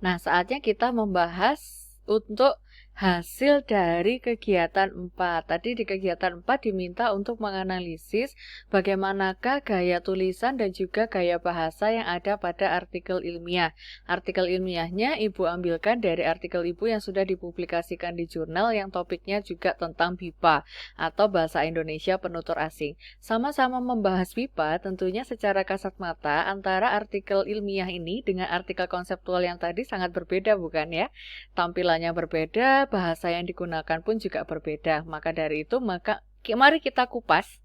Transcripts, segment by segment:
Nah, saatnya kita membahas untuk hasil dari kegiatan 4. Tadi di kegiatan 4 diminta untuk menganalisis bagaimanakah gaya tulisan dan juga gaya bahasa yang ada pada artikel ilmiah. Artikel ilmiahnya Ibu ambilkan dari artikel Ibu yang sudah dipublikasikan di jurnal yang topiknya juga tentang BIPA atau Bahasa Indonesia Penutur Asing. Sama-sama membahas BIPA tentunya secara kasat mata antara artikel ilmiah ini dengan artikel konseptual yang tadi sangat berbeda, bukan ya? Tampilannya berbeda, bahasa yang digunakan pun juga berbeda. Maka dari itu, mari kita kupas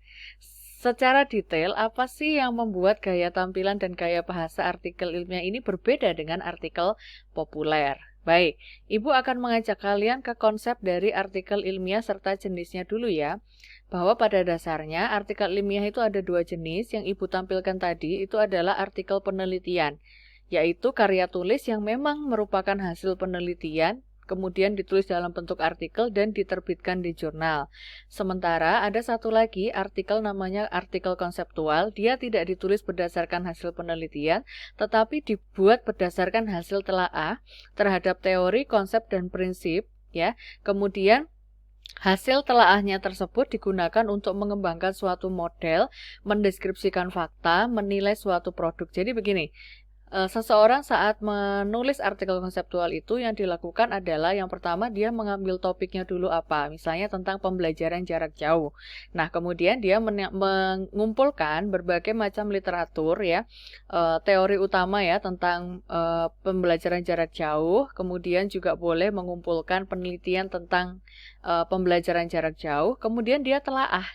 secara detail apa sih yang membuat gaya tampilan dan gaya bahasa artikel ilmiah ini berbeda dengan artikel populer. Baik, Ibu akan mengajak kalian ke konsep dari artikel ilmiah serta jenisnya dulu ya. Bahwa pada dasarnya artikel ilmiah itu ada dua jenis, yang Ibu tampilkan tadi itu adalah artikel penelitian, yaitu karya tulis yang memang merupakan hasil penelitian, kemudian ditulis dalam bentuk artikel dan diterbitkan di jurnal. Sementara ada satu lagi artikel namanya artikel konseptual, dia tidak ditulis berdasarkan hasil penelitian, tetapi dibuat berdasarkan hasil telaah terhadap teori, konsep, dan prinsip, ya. Kemudian hasil telaahnya tersebut digunakan untuk mengembangkan suatu model, mendeskripsikan fakta, menilai suatu produk. Jadi begini, seseorang saat menulis artikel konseptual itu yang dilakukan adalah yang pertama dia mengambil topiknya dulu apa, misalnya tentang pembelajaran jarak jauh. Nah, kemudian dia mengumpulkan berbagai macam literatur ya, teori utama ya tentang pembelajaran jarak jauh, kemudian juga boleh mengumpulkan penelitian tentang pembelajaran jarak jauh, kemudian dia telaah.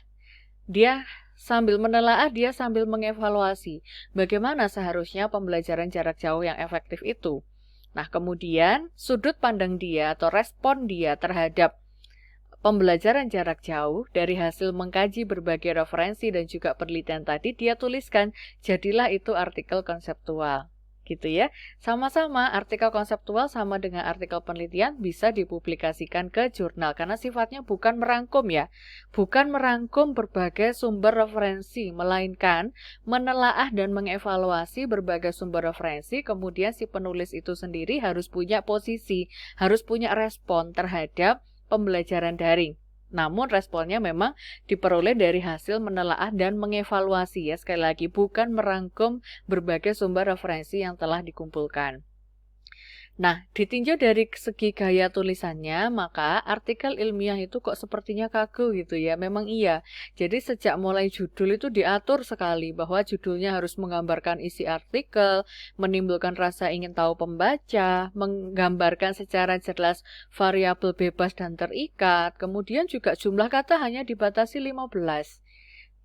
Dia sambil menelaah, dia sambil mengevaluasi bagaimana seharusnya pembelajaran jarak jauh yang efektif itu. Nah, kemudian sudut pandang dia atau respon dia terhadap pembelajaran jarak jauh dari hasil mengkaji berbagai referensi dan juga penelitian tadi dia tuliskan, jadilah itu artikel konseptual. Gitu ya. Sama-sama artikel konseptual sama dengan artikel penelitian bisa dipublikasikan ke jurnal karena sifatnya bukan merangkum ya. Bukan merangkum berbagai sumber referensi, melainkan menelaah dan mengevaluasi berbagai sumber referensi, kemudian si penulis itu sendiri harus punya posisi, harus punya respon terhadap pembelajaran daring. Namun responnya memang diperoleh dari hasil menelaah dan mengevaluasi ya. Sekali lagi bukan merangkum berbagai sumber referensi yang telah dikumpulkan. Nah, ditinjau dari segi gaya tulisannya, maka artikel ilmiah itu kok sepertinya kaku gitu ya. Memang iya. Jadi sejak mulai judul itu diatur sekali bahwa judulnya harus menggambarkan isi artikel, menimbulkan rasa ingin tahu pembaca, menggambarkan secara jelas variabel bebas dan terikat, kemudian juga jumlah kata hanya dibatasi 15.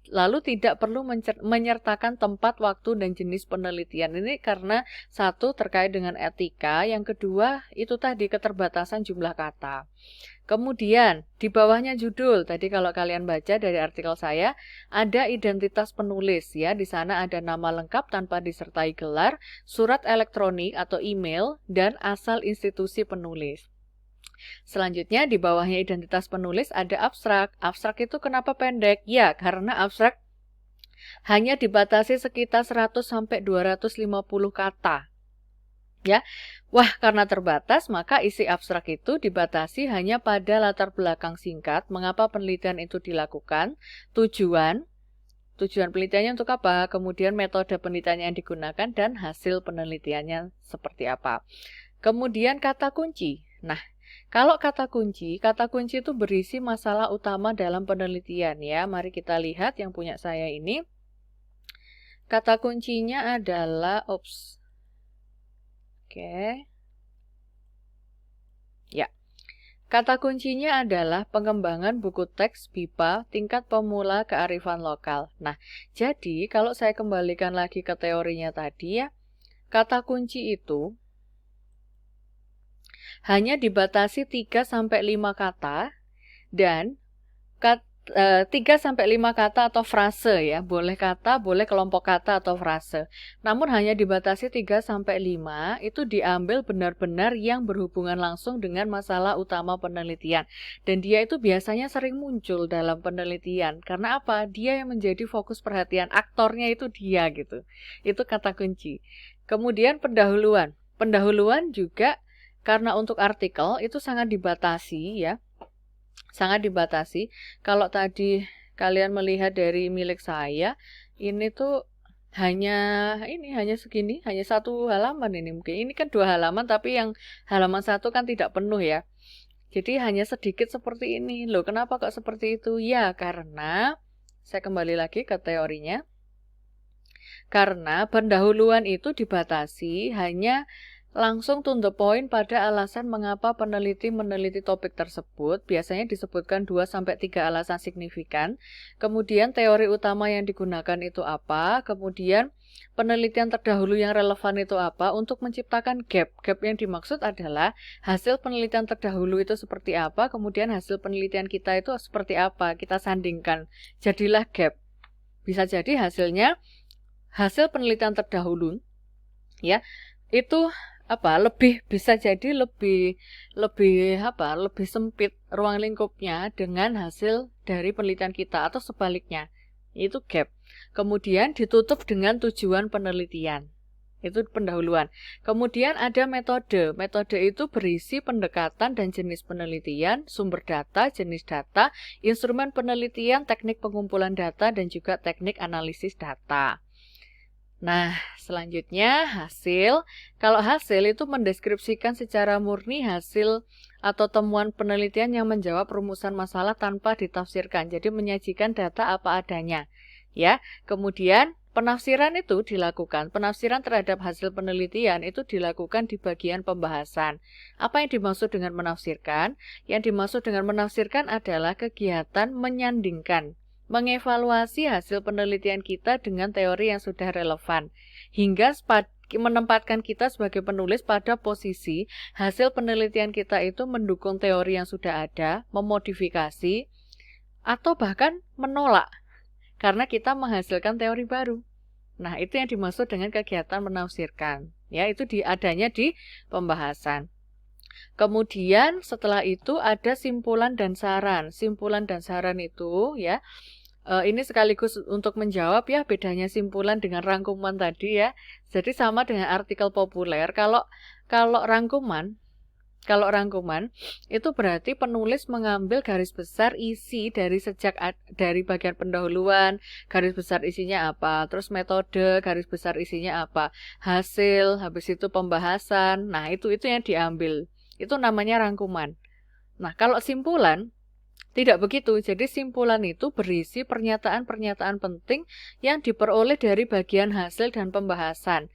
Lalu tidak perlu menyertakan tempat, waktu, dan jenis penelitian. Ini karena satu terkait dengan etika, yang kedua itu tadi keterbatasan jumlah kata. Kemudian di bawahnya judul, tadi kalau kalian baca dari artikel saya, ada identitas penulis ya. Di sana ada nama lengkap tanpa disertai gelar, surat elektronik atau email, dan asal institusi penulis. Selanjutnya di bawahnya identitas penulis ada abstrak. Abstrak itu kenapa pendek? Ya, karena abstrak hanya dibatasi sekitar 100 sampai 250 kata. Ya. Wah, karena terbatas, maka isi abstrak itu dibatasi hanya pada latar belakang singkat, mengapa penelitian itu dilakukan, tujuan penelitiannya untuk apa, kemudian metode penelitiannya yang digunakan, dan hasil penelitiannya seperti apa. Kemudian kata kunci. Nah, kalau kata kunci itu berisi masalah utama dalam penelitian ya. Mari kita lihat yang punya saya ini. Kata kuncinya adalah Ya. Kata kuncinya adalah pengembangan buku teks BIPA tingkat pemula kearifan lokal. Nah, jadi kalau saya kembalikan lagi ke teorinya tadi ya, kata kunci itu hanya dibatasi 3-5 kata dan 3-5 kata atau frase ya. Boleh kata, boleh kelompok kata atau frase. Namun hanya dibatasi 3-5 itu diambil benar-benar yang berhubungan langsung dengan masalah utama penelitian. Dan dia itu biasanya sering muncul dalam penelitian. Karena apa? Dia yang menjadi fokus perhatian. Aktornya itu dia gitu. Itu kata kunci. Kemudian pendahuluan. pendahuluan juga karena untuk artikel itu sangat dibatasi ya. Sangat dibatasi. Kalau tadi kalian melihat dari milik saya, ini tuh hanya segini, hanya 1 halaman ini mungkin. Ini kan 2 halaman, tapi yang halaman 1 kan tidak penuh ya. Jadi hanya sedikit seperti ini. Loh, kenapa kok seperti itu? Ya, karena saya kembali lagi ke teorinya. Karena pendahuluan itu dibatasi hanya langsung to the point pada alasan mengapa peneliti meneliti topik tersebut. Biasanya disebutkan 2-3 alasan signifikan. Kemudian teori utama yang digunakan itu apa. Kemudian penelitian terdahulu yang relevan itu apa. Untuk menciptakan gap. Gap yang dimaksud adalah hasil penelitian terdahulu itu seperti apa. Kemudian hasil penelitian kita itu seperti apa. Kita sandingkan. Jadilah gap. Bisa jadi hasil penelitian terdahulu ya itu lebih bisa jadi lebih sempit ruang lingkupnya dengan hasil dari penelitian kita atau sebaliknya, itu gap. Kemudian ditutup dengan tujuan penelitian, itu pendahuluan. Kemudian ada metode itu berisi pendekatan dan jenis penelitian, sumber data, jenis data, instrumen penelitian, teknik pengumpulan data, dan juga teknik analisis data. Nah, selanjutnya hasil. Kalau hasil itu mendeskripsikan secara murni hasil atau temuan penelitian yang menjawab rumusan masalah tanpa ditafsirkan. Jadi menyajikan data apa adanya. Ya, kemudian penafsiran itu dilakukan. Penafsiran terhadap hasil penelitian itu dilakukan di bagian pembahasan. Apa yang dimaksud dengan menafsirkan? Yang dimaksud dengan menafsirkan adalah kegiatan menyandingkan, mengevaluasi hasil penelitian kita dengan teori yang sudah relevan, hingga menempatkan kita sebagai penulis pada posisi hasil penelitian kita itu mendukung teori yang sudah ada, memodifikasi, atau bahkan menolak, karena kita menghasilkan teori baru. Nah, itu yang dimaksud dengan kegiatan menafsirkan. Ya, itu adanya di pembahasan. Kemudian setelah itu ada simpulan dan saran. Simpulan dan saran itu ya, ini sekaligus untuk menjawab ya bedanya simpulan dengan rangkuman tadi ya. Jadi sama dengan artikel populer. Kalau rangkuman itu berarti penulis mengambil garis besar isi dari bagian pendahuluan, garis besar isinya apa, terus metode, garis besar isinya apa, hasil, habis itu pembahasan. Nah, itu yang diambil. Itu namanya rangkuman. Nah, kalau simpulan tidak begitu. Jadi simpulan itu berisi pernyataan-pernyataan penting yang diperoleh dari bagian hasil dan pembahasan.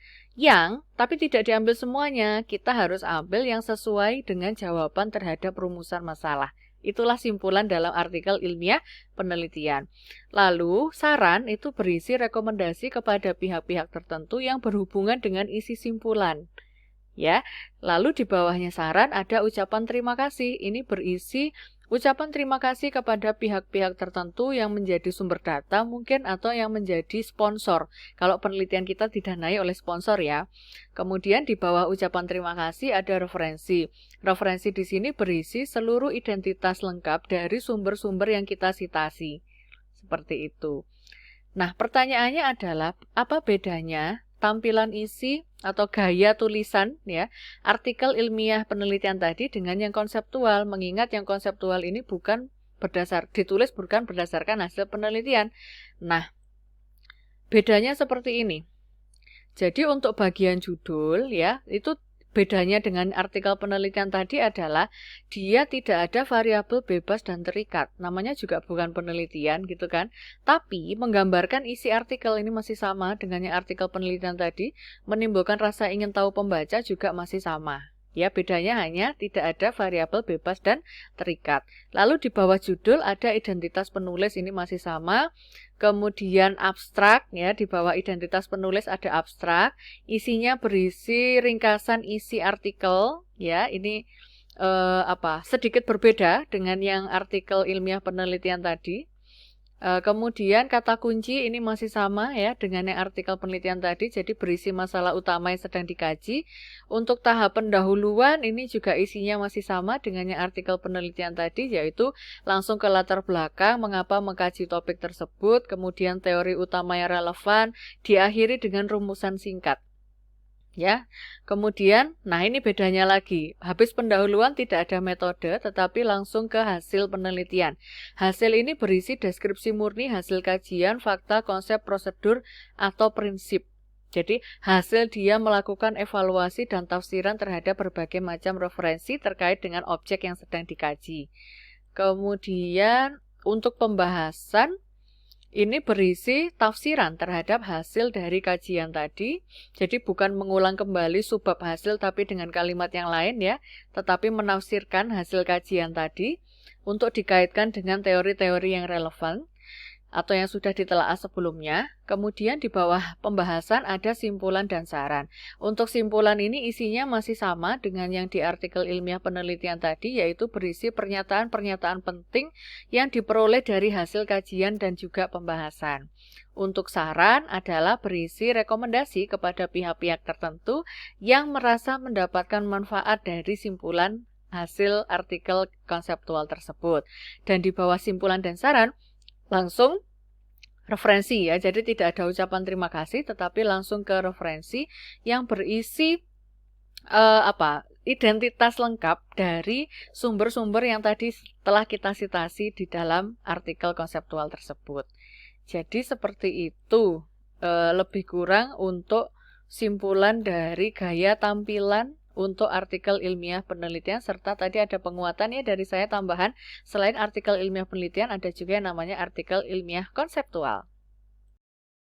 Tapi tidak diambil semuanya. Kita harus ambil yang sesuai dengan jawaban terhadap rumusan masalah. Itulah simpulan dalam artikel ilmiah penelitian. Lalu, saran itu berisi rekomendasi kepada pihak-pihak tertentu yang berhubungan dengan isi simpulan. Ya, lalu di bawahnya saran ada ucapan terima kasih. Ini berisi ucapan terima kasih kepada pihak-pihak tertentu yang menjadi sumber data mungkin atau yang menjadi sponsor. Kalau penelitian kita didanai oleh sponsor ya. Kemudian di bawah ucapan terima kasih ada referensi. Referensi di sini berisi seluruh identitas lengkap dari sumber-sumber yang kita citasi. Seperti itu. Nah, pertanyaannya adalah apa bedanya tampilan isi atau gaya tulisan ya artikel ilmiah penelitian tadi dengan yang konseptual, mengingat yang konseptual ini ditulis bukan berdasarkan hasil penelitian. Nah, bedanya seperti ini. Jadi untuk bagian judul ya, itu bedanya dengan artikel penelitian tadi adalah dia tidak ada variabel bebas dan terikat. Namanya juga bukan penelitian gitu kan. Tapi menggambarkan isi artikel ini masih sama dengan yang artikel penelitian tadi. Menimbulkan rasa ingin tahu pembaca juga masih sama. Ya, bedanya hanya tidak ada variabel bebas dan terikat. Lalu di bawah judul ada identitas penulis, ini masih sama. Kemudian abstrak ya, di bawah identitas penulis ada abstrak. Isinya berisi ringkasan isi artikel ya. Ini sedikit berbeda dengan yang artikel ilmiah penelitian tadi. Kemudian kata kunci ini masih sama ya dengan yang artikel penelitian tadi, jadi berisi masalah utama yang sedang dikaji. Untuk tahap pendahuluan ini juga isinya masih sama dengan yang artikel penelitian tadi, yaitu langsung ke latar belakang mengapa mengkaji topik tersebut, kemudian teori utama yang relevan, diakhiri dengan rumusan singkat. Ya. Kemudian, nah ini bedanya lagi. Habis pendahuluan tidak ada metode, tetapi langsung ke hasil penelitian. Hasil ini berisi deskripsi murni hasil kajian, fakta, konsep, prosedur, atau prinsip. Jadi, hasil dia melakukan evaluasi dan tafsiran terhadap berbagai macam referensi terkait dengan objek yang sedang dikaji. Kemudian, untuk pembahasan, ini berisi tafsiran terhadap hasil dari kajian tadi. Jadi bukan mengulang kembali subbab hasil tapi dengan kalimat yang lain ya, tetapi menafsirkan hasil kajian tadi untuk dikaitkan dengan teori-teori yang relevan atau yang sudah ditelaah sebelumnya. Kemudian di bawah pembahasan ada simpulan dan saran. Untuk simpulan ini isinya masih sama dengan yang di artikel ilmiah penelitian tadi, yaitu berisi pernyataan-pernyataan penting yang diperoleh dari hasil kajian dan juga pembahasan. Untuk saran adalah berisi rekomendasi kepada pihak-pihak tertentu yang merasa mendapatkan manfaat dari simpulan hasil artikel konseptual tersebut. Dan di bawah simpulan dan saran langsung referensi ya, jadi tidak ada ucapan terima kasih tetapi langsung ke referensi yang berisi identitas lengkap dari sumber-sumber yang tadi telah kita sitasi di dalam artikel konseptual tersebut. Jadi seperti itu lebih kurang untuk simpulan dari gaya tampilan untuk artikel ilmiah penelitian, serta tadi ada penguatan ya dari saya tambahan, selain artikel ilmiah penelitian ada juga yang namanya artikel ilmiah konseptual.